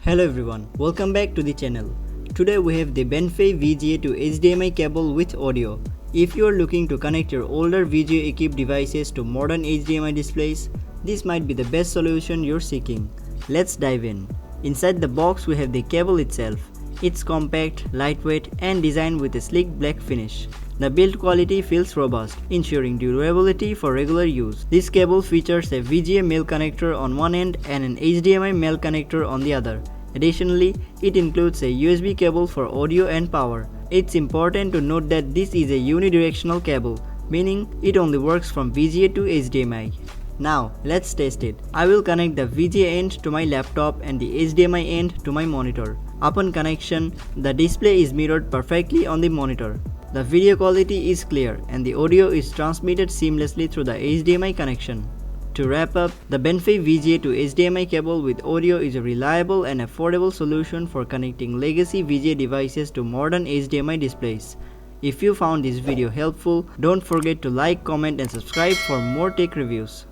Hello everyone, welcome back to the channel. Today we have the BENFEI VGA to HDMI cable with audio. If you are looking to connect your older VGA equipped devices to modern HDMI displays, this might be the best solution you're seeking. Let's dive in. Inside the box we have the cable itself. It's compact, lightweight and designed with a sleek black finish. The build quality feels robust, ensuring durability for regular use. This cable features a VGA male connector on one end and an HDMI male connector on the other. Additionally, it includes a USB cable for audio and power. It's important to note that this is a unidirectional cable, meaning it only works from VGA to HDMI. Now, let's test it. I will connect the VGA end to my laptop and the HDMI end to my monitor. Upon connection, the display is mirrored perfectly on the monitor. The video quality is clear and the audio is transmitted seamlessly through the HDMI connection. To wrap up, the BENFEI VGA to HDMI cable with audio is a reliable and affordable solution for connecting legacy VGA devices to modern HDMI displays. If you found this video helpful, don't forget to like, comment and subscribe for more tech reviews.